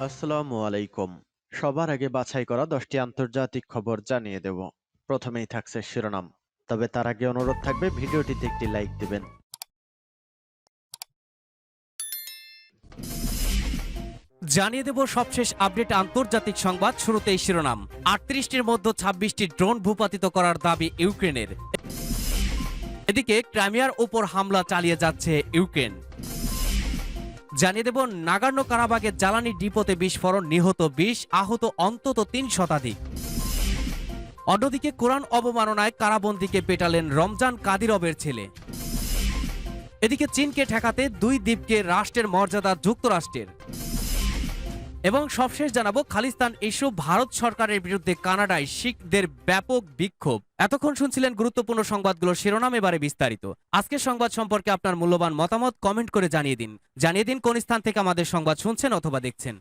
আসসালামু আলাইকুম। সবার আগে বাছাই করা 10টি আন্তর্জাতিক খবর জানিয়ে দেব। প্রথমেই থাকছে শিরোনাম। তবে তার আগে অনুরোধ থাকবে ভিডিওটিতে একটি লাইক দিবেন। জানিয়ে দেব সবশেষ আপডেট আন্তর্জাতিক সংবাদ। শুরুতেই শিরোনাম। 38টির মধ্যে 26টি ড্রোন ভূপাতিত করার দাবি ইউক্রেনের। এদিকে ক্রাইমিয়ার উপর হামলা চালিয়ে যাচ্ছে ইউক্রেন। জানিয়ে দেব নাগার্নো কারাবাগের জ্বালানি ডিপোতে বিস্ফোরণ, নিহত 20, আহত অন্তত 3 শতাধিক। অন্যদিকে কোরআন অবমাননায় কারাবন্দীকে পেটালেন রমজান কাদিরবের ছেলে। এদিকে চীনকে ঠেকাতে দুই দ্বীপকে রাষ্ট্রের মর্যাদা যুক্তরাষ্ট্রের। এবং সবশেষ জানাবো খালিস্তান ইস্যু, ভারত সরকারের বিরুদ্ধে কানাডায় শিখদের ব্যাপক বিক্ষোভ। এতক্ষণ শুনছিলেন গুরুত্বপূর্ণ সংবাদগুলোর শিরোনাম, এবারে বিস্তারিত। আজকের সংবাদ সম্পর্কে আপনার মূল্যবান মতামত কমেন্ট করে জানিয়ে দিন কোন স্থান থেকে আমাদের সংবাদ শুনছেন অথবা দেখছেন।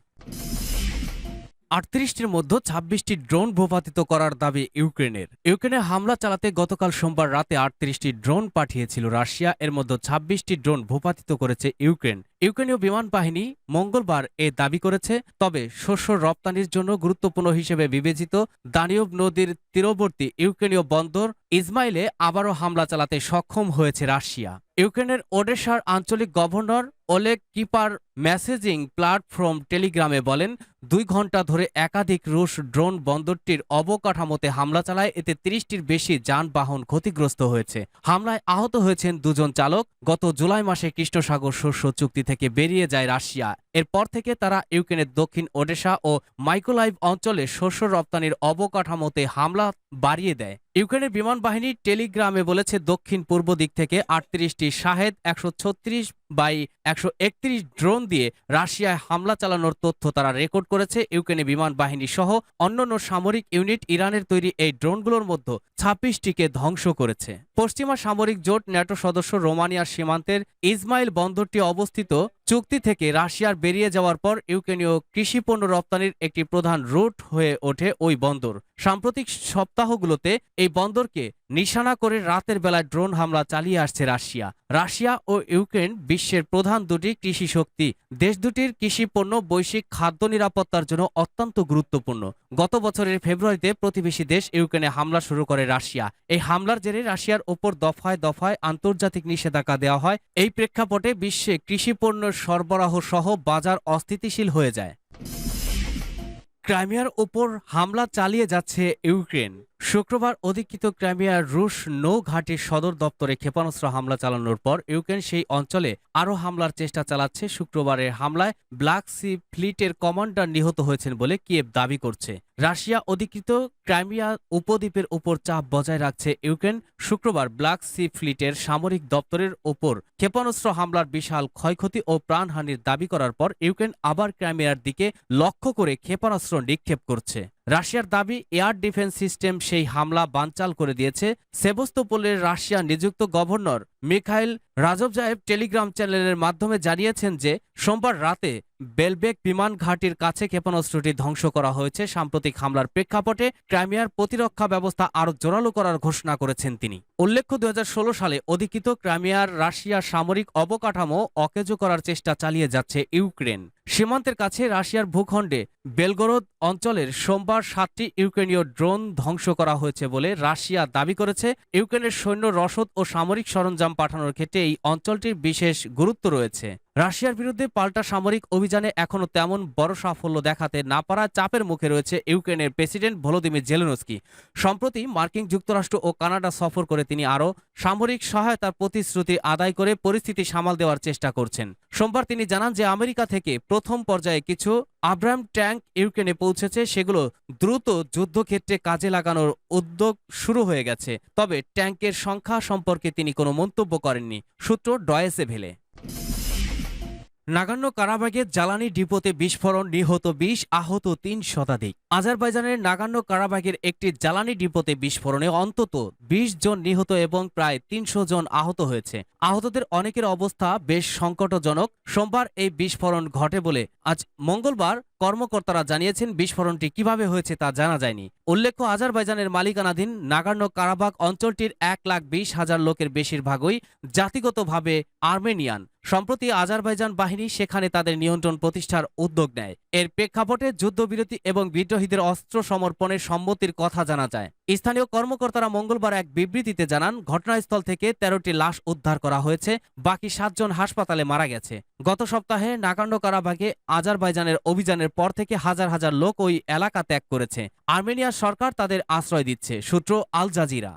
38টির মধ্যে 26টি ড্রোন ভূপাতিত করার দাবি ইউক্রেনের। ইউক্রেনে হামলা চালাতে গতকাল সোমবার রাতে 38টি ড্রোন পাঠিয়েছিল রাশিয়া। এর মধ্যে 26টি ড্রোন ভূপাতিত করেছে ইউক্রেন। ইউক্রেনীয় বিমান বাহিনী মঙ্গলবার এ দাবি করেছে। তবে শস্য রপ্তানির জন্য গুরুত্বপূর্ণ হিসেবে বিবেচিত দানিউব নদীর তীরবর্তী ইউক্রেনীয় বন্দর ইজমাইলে আবারও হামলা চালাতে সক্ষম হয়েছে রাশিয়া। ইউক্রেনের ওডেসার আঞ্চলিক governor Oleg keeper messaging platform টেলিগ্রামে বলেন, 2 ঘন্টা ধরে একাধিক রুশ ড্রোন বন্দরটির অবকাঠামোতে হামলা চালায়। এতে 30টির বেশি যানবাহন ক্ষতিগ্রস্ত হয়েছে। হামলায় আহত হয়েছেন 2 জন চালক। গত জুলাই মাসে কৃষ্ণসাগর শস্য চুক্তি থেকে বেরিয়ে যায় রাশিয়া। এরপর থেকে তারা ইউক্রেনের দক্ষিণ ওডেসা ও মাইকোলাইভ অঞ্চলে শস্য রপ্তানির অবকাঠামোতে হামলা বাড়িয়ে দেয়। ইউক্রেনের বিমান বাহিনী টেলিগ্রামে বলেছে, দক্ষিণ পূর্ব দিক থেকে 38টি শাহেদ 136/131 ড্রোন দিয়ে রাশিয়ায় হামলা চালানোর তথ্য তারা রেকর্ড করেছে। ইউক্রেনের বিমান বাহিনী সহ অন্যান্য সামরিক ইউনিট ইরানের তৈরি এই ড্রোনগুলোর মধ্যে 26টিকে ধ্বংস করেছে। পশ্চিমা সামরিক জোট ন্যাটো সদস্য রোমানিয়ার সীমান্তের ইজমাইল বন্দরটি অবস্থিত। চুক্তি থেকে রাশিয়ার বেরিয়ে যাওয়ার পর ইউক্রেনীয় কৃষিপণ্য রপ্তানির একটি প্রধান রুট হয়ে ওঠে ওই বন্দর। সাম্প্রতিক সপ্তাহগুলোতে এই বন্দরকে নিশানা করে রাতের বেলায় ড্রোন হামলা চালিয়ে আসছে রাশিয়া। রাশিয়া ও ইউক্রেন বিশ্বের প্রধান দুটি কৃষি শক্তি। দেশ দুটির কৃষিপণ্য বৈশ্বিক খাদ্য নিরাপত্তার জন্য অত্যন্ত গুরুত্বপূর্ণ। গত বছরের ফেব্রুয়ারিতে প্রতিবেশী দেশ ইউক্রেনে হামলা শুরু করে রাশিয়া। এই হামলার জেরে রাশিয়ার ওপর দফায় দফায় আন্তর্জাতিক নিষেধাজ্ঞা দেওয়া হয়। এই প্রেক্ষাপটে বিশ্বে কৃষিপণ্য সরবরাহ সহ বাজার অস্থিতিশীল হয়ে যায়। ক্রাইমিয়ার উপর হামলা চালিয়ে যাচ্ছে ইউক্রেন। শুক্রবার অধিকৃত ক্রাইমিয়ার রুশ নৌঘাটির সদর দপ্তরে ক্ষেপণাস্ত্র হামলা চালানোর পর ইউক্রেন সেই অঞ্চলে আরও হামলার চেষ্টা চালাচ্ছে। শুক্রবারের হামলায় ব্ল্যাক সি ফ্লিটের কমান্ডার নিহত হয়েছেন বলে কিয়েভ দাবি করছে। রাশিয়া অধিকৃত ক্রাইমিয়া উপদ্বীপের উপর চাপ বজায় রাখছে ইউক্রেন। শুক্রবার ব্ল্যাক সি ফ্লিটের সামরিক দপ্তরের ওপর ক্ষেপণাস্ত্র হামলার বিশাল ক্ষয়ক্ষতি ও প্রাণহানির দাবি করার পর ইউক্রেন আবার ক্রাইমিয়ার দিকে লক্ষ্য করে ক্ষেপণাস্ত্র নিক্ষেপ করছে। রাশিয়ার দাবি, এয়ার ডিফেন্স সিস্টেম সেই হামলা বানচাল করে দিয়েছে। সেভাস্তোপোলের রাশিয়া নিযুক্ত গভর্নর মিখাইল রাজভজায়েভ টেলিগ্রাম চ্যানেলের মাধ্যমে জানিয়েছেন যে সোমবার রাতে বেলবেক বিমান ঘাঁটির কাছে ক্ষেপণাস্ত্রটি ধ্বংস করা হয়েছে। সাম্প্রতিক হামলার প্রেক্ষাপটে ক্রাইমিয়ার প্রতিরক্ষা ব্যবস্থা আরও জোরালো করার ঘোষণা করেছেন তিনি। উল্লেখ্য, 2016 সালে অধিকৃত ক্রাইমিয়ার রাশিয়ার সামরিক অবকাঠামো অকেজো করার চেষ্টা চালিয়ে যাচ্ছে ইউক্রেন। সীমান্তের কাছে রাশিয়ার ভূখণ্ডে বেলগরোদ অঞ্চলের সোমবার 7টি ইউক্রেনীয় ড্রোন ধ্বংস করা হয়েছে বলে রাশিয়া দাবি করেছে। ইউক্রেনের সৈন্য রসদ ও সামরিক সরঞ্জাম পাঠানোর ক্ষেত্রে এই অঞ্চলটির বিশেষ গুরুত্ব রয়েছে। রাশিয়ার বিরুদ্ধে পাল্টা সামরিক অভিযানে এখনও তেমন বড় সাফল্য দেখাতে না পারা চাপের মুখে রয়েছে ইউক্রেনের প্রেসিডেন্ট ভলোদিমির জেলেনস্কি। সম্প্রতি মার্কিন যুক্তরাষ্ট্র ও কানাডা সফর করে তিনি আরও সামরিক সহায়তার প্রতিশ্রুতি আদায় করে পরিস্থিতি সামাল দেওয়ার চেষ্টা করছেন। সোমবার তিনি জানান যে আমেরিকা থেকে প্রথম পর্যায়ে কিছু আব্রাম ট্যাঙ্ক ইউক্রেনে পৌঁছেছে। সেগুলো দ্রুত যুদ্ধক্ষেত্রে কাজে লাগানোর উদ্যোগ শুরু হয়ে গেছে। তবে ট্যাঙ্কের সংখ্যা সম্পর্কে তিনি কোনো মন্তব্য করেননি। সূত্র ডয়েচে ভেলে। নাগার্নো কারাবাগের জ্বালানি ডিপোতে বিস্ফোরণ, নিহত 20, আহত 3 শতাধিক। আজারবাইজানের নাগার্নো কারাবাগের একটি জ্বালানি ডিপোতে বিস্ফোরণে অন্তত 20 জন নিহত এবং প্রায় 300 জন আহত হয়েছে। আহতদের অনেকের অবস্থা বেশ সংকটজনক। সোমবার এই বিস্ফোরণ ঘটে বলে আজ মঙ্গলবার কর্মকর্তারা জানিয়েছেন বিস্ফোরণটি কিভাবে হয়েছে তা জানা যায়নি। উল্লেখ্য, আজারবাইজানের মালিকানাধীন নাগর্নো কারাবাখ অঞ্চলটির 1,20,000 লোকের বেশিরভাগই জাতিগতভাবে আর্মেনিয়ান। সম্প্রতি আজারবাইজান বাহিনী সেখানে তাদের নিয়ন্ত্রণ প্রতিষ্ঠার উদ্যোগ নেয়। এর প্রেক্ষাপটে যুদ্ধবিরতি এবং বিদ্রোহীদের অস্ত্র সমর্পণের সম্মতির কথা জানা যায়। স্থানীয় কর্মকর্তারা মঙ্গলবার এক বিবৃতিতে জানান, ঘটনাস্থল থেকে 13টি লাশ উদ্ধার করা হয়েছে, বাকি 7 জন হাসপাতালে মারা গেছে। গত সপ্তাহে নাগর্নো কারাবাখে আজারবাইজানের অভিযানের পর থেকে হাজার হাজার লোক ওই এলাকা ত্যাগ করেছে। আর্মেনিয়ার সরকার তাদের আশ্রয় দিচ্ছে। সূত্র আল জাজিরা।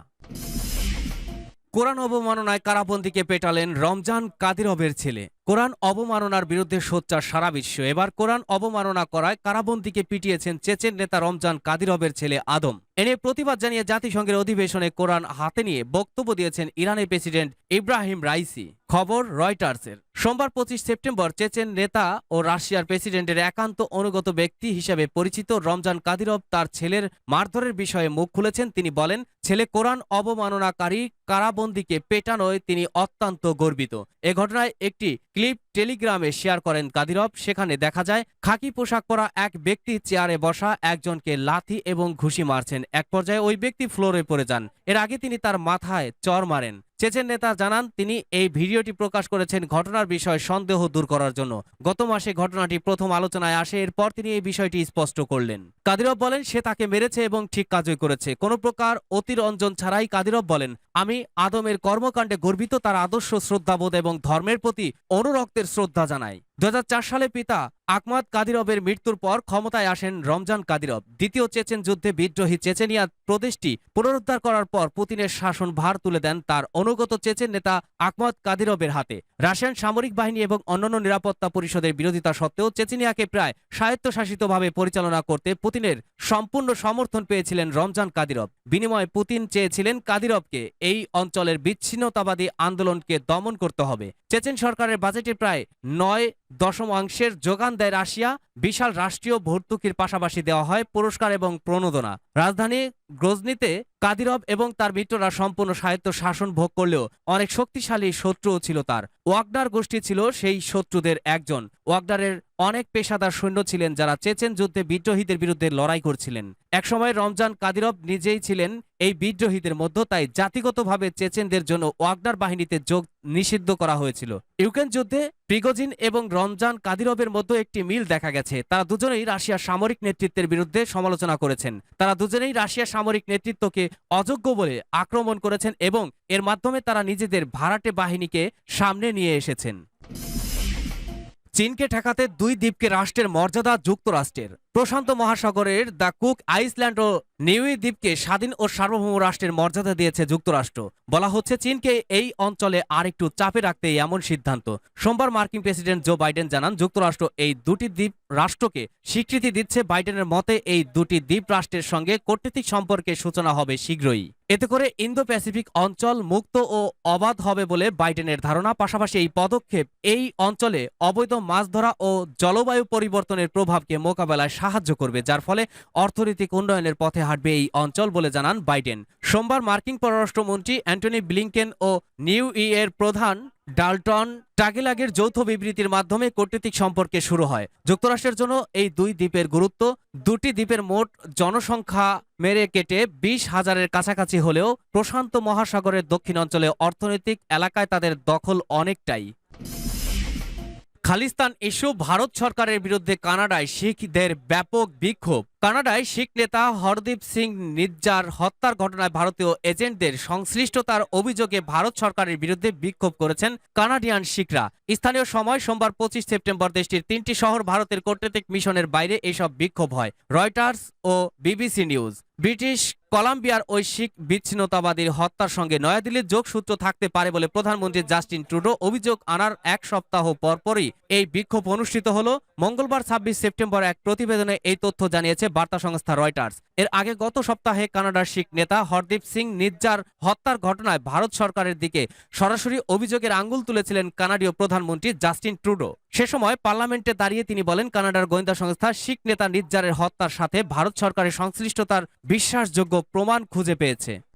কোরআন অবমাননায় কারাবন্দীকে পেটালেন রমজান কাদিরভের ছেলে। কোরআন অবমাননার বিরুদ্ধে সোচ্চার সারা বিশ্ব। এবার কোরআন অবমাননা করায় কারাবন্দীকে পিটিয়েছেন চেচেন নেতা রমজান কাদিরভের ছেলে আদম। এনে প্রতিবাদ জানিয়ে জাতিসংঘের অধিবেশনে কোরআন হাতে নিয়ে বক্তব্য দিয়েছেন ইরানের প্রেসিডেন্ট ইব্রাহিম রাইসি। খবর রয়টার্সের। সোমবার 25 সেপ্টেম্বর চেচেন নেতা ও রাশিয়ার প্রেসিডেন্টের একান্ত অনুগত ব্যক্তি হিসেবে পরিচিত রমজান কাদিরভ তার ছেলের মারধরের বিষয়ে মুখ খুলেছেন। তিনি বলেন, ছেলে কোরআন অবমাননাকারী কারাবন্দীকে পেটানোয় তিনি অত্যন্ত গর্বিত। এ ঘটনায় একটি ক্লিপ টেলিগ্রামে শেয়ার করেন কাদিরভ। সেখানে দেখা যায় খাকি পোশাক পরা এক ব্যক্তি চেয়ারে বসা একজনকে লাথি এবং ঘুষি মারছেন। এক পর্যায়ে ওই ব্যক্তি ফ্লোরে পড়ে যান। এর আগে তিনি তার মাথায় চড় মারেন। চেচেন নেতা জানান, তিনি এই ভিডিওটি প্রকাশ করেছেন ঘটনার বিষয়ে সন্দেহ দূর করার জন্য। গত মাসে ঘটনাটি প্রথম আলোচনায় আসে, এরপর তিনি এই বিষয়টি স্পষ্ট করলেন। কাদিরভ বলেন, সে তাকে মেরেছে এবং ঠিক কাজই করেছে। কোনো প্রকার অতিরঞ্জন ছাড়াই কাদিরভ বলেন, আমি আদমের কর্মকাণ্ডে গর্বিত, তার আদর্শ শ্রদ্ধাবোধ এবং ধর্মের প্রতি অনুরক্তের শ্রদ্ধা জানাই। 2004 সালে পিতা আহমাদ কাদিরভের মৃত্যুর পর ক্ষমতায় আসেন রমজান কাদিরভ। দ্বিতীয় চেচেন যুদ্ধে বিদ্রোহী চেচেনিয়া প্রদেশটি পুনরুদ্ধার করার পর পুতিনের শাসন ভার তুলে দেন তার অনুগত চেচেন নেতা আহমাদ কাদিরভের হাতে। রাশিয়ান সামরিক বাহিনী এবং অন্যান্য নিরাপত্তা পরিষদের বিরোধিতা সত্ত্বেও চেচেনিয়াকে প্রায় স্বায়ত্তশাসিতভাবে পরিচালনা করতে পুতিনের সম্পূর্ণ সমর্থন পেয়েছিলেন রমজান কাদিরভ। বিনিময়ে পুতিন চেয়েছিলেন কাদিরভকে এই অঞ্চলের বিচ্ছিন্নতাবাদী আন্দোলনকে দমন করতে হবে। চেচেন সরকারের বাজেটে প্রায় 9% যোগান দেয় রাশিয়া। বিশাল রাষ্ট্রীয় ভর্তুকির পাশাপাশি দেওয়া হয় পুরস্কার এবং প্রণোদনা। রাজধানী গ্রজনিতে কাদিরভ এবং তার মিত্ররা সম্পূর্ণ স্বায়ত্ত শাসন ভোগ করলেও অনেক শক্তিশালী শত্রুও ছিল তার। ওয়াগনার গোষ্ঠী ছিল সেই শত্রুদের একজন। ওয়াগনারের অনেক পেশাদার সৈন্য ছিলেন যারা চেচেন যুদ্ধে বিদ্রোহীদের বিরুদ্ধে লড়াই করছিলেন। একসময় রমজান কাদিরভ নিজেই ছিলেন এই বিদ্রোহীদের মধ্যে, তাই জাতিগতভাবে চেচেনদের জন্য ওয়াগনার বাহিনীতে যোগ নিষিদ্ধ করা হয়েছিল। ইউক্রেন যুদ্ধে প্রিগোজিন এবং রমজান কাদিরভের মধ্যে একটি মিল দেখা গেছে। তারা দুজনেই রাশিয়ার সামরিক নেতৃত্বের বিরুদ্ধে সমালোচনা করেছেন। তারা দুজনেই রাশিয়ার সামরিক নেতৃত্বকে অযোগ্য বলে আক্রমণ করেছেন এবং এর মাধ্যমে তারা নিজেদের ভাড়াটে বাহিনীকে সামনে নিয়ে এসেছেন। চীনকে ঠেকাতে 2 দ্বীপকে রাষ্ট্রের মর্যাদা যুক্তরাষ্ট্রের। প্রশান্ত মহাসাগরের দ্য কুক আইল্যান্ড ও নিউই দ্বীপকে স্বাধীন ও সার্বভৌম রাষ্ট্রের মর্যাদা দিয়েছে যুক্তরাষ্ট্র। বলা হচ্ছে চীনকে এই অঞ্চলে আরেকটু চাপে রাখতে এমন সিদ্ধান্ত। সোমবার মার্কিন প্রেসিডেন্ট জো বাইডেন জানান, যুক্তরাষ্ট্র এই 2টি দ্বীপ রাষ্ট্রকে স্বীকৃতি দিচ্ছে। বাইডেনের মতে এই 2টি দ্বীপ রাষ্ট্রের সঙ্গে কূটনৈতিক সম্পর্কের সূচনা হবে শীঘ্রই। এতে করে ইন্দো প্যাসিফিক অঞ্চল মুক্ত ও অবাধ হবে বলে বাইডেনের ধারণা। পাশাপাশি এই পদক্ষেপ এই অঞ্চলে অবৈধ মাছ ধরা ও জলবায়ু পরিবর্তনের প্রভাবকে মোকাবেলায় সাহায্য করবে, যার ফলে অর্থনৈতিক উন্নয়নের পথে হাঁটবে এই অঞ্চল বলে জানান বাইডেন। সোমবার মার্কিন পররাষ্ট্রমন্ত্রী অ্যান্টনি ব্লিংকেন ও নিউ ইয়ের প্রধান ডাল্টন টাগেলাগের যৌথ বিবৃতির মাধ্যমে কূটনৈতিক সম্পর্কে শুরু হয়। যুক্তরাষ্ট্রের জন্য এই 2 দ্বীপের গুরুত্ব। 2টি দ্বীপের মোট জনসংখ্যা মেরে কেটে 20,000-এর কাছাকাছি হলেও প্রশান্ত মহাসাগরের দক্ষিণ অঞ্চলে অর্থনৈতিক এলাকায় তাদের দখল অনেকটাই। খালিস্তান ইস্যু। ভারত সরকারের বিরুদ্ধে কানাডায় শিখদের ব্যাপক বিক্ষোভ। কানাডায় শিখ নেতা হরদীপ সিং নিজ্জার হত্যার ঘটনায় ভারতীয় এজেন্টদের সংশ্লিষ্টতার অভিযোগে ভারত সরকারের বিরুদ্ধে বিক্ষোভ করেছেন কানাডিয়ান শিখরা। স্থানীয় সময় সোমবার 25 সেপ্টেম্বর দেশটির 3টি শহর ভারতের কূটনৈতিক মিশনের বাইরে এসব বিক্ষোভ হয়। রয়টার্স ও বিবিসি নিউজ। ব্রিটিশ কলাম্বিয়ার ওই শিখ বিচ্ছিন্নতাবাদীর হত্যার সঙ্গে নয়াদিল্লির যোগসূত্র থাকতে পারে বলে প্রধানমন্ত্রী জাস্টিন ট্রুডো অভিযোগ আনার 1 সপ্তাহ পরপরই এই বিক্ষোভ অনুষ্ঠিত হলো। মঙ্গলবার 26 সেপ্টেম্বর এক প্রতিবেদনে এই তথ্য জানিয়েছে বার্তা সংস্থা রয়টার্স। এর আগে গত সপ্তাহে কানাডার শিখ নেতা হরদীপ সিং নিজ্জার হত্যার ঘটনায় ভারত সরকারের দিকে সরাসরি অভিযোগের আঙ্গুল তুলেছিলেন কানাডীয় প্রধানমন্ত্রী জাস্টিন ট্রুডো। সে সময় পার্লামেন্টে দাঁড়িয়ে তিনি বলেন, কানাডার গোয়েন্দা সংস্থা শিখ নেতা নিজ্জারের হত্যার সাথে ভারত সরকারের সংশ্লিষ্টতার বিশ্বাসযোগ্য প্রমাণ খুঁজে পেয়েছে।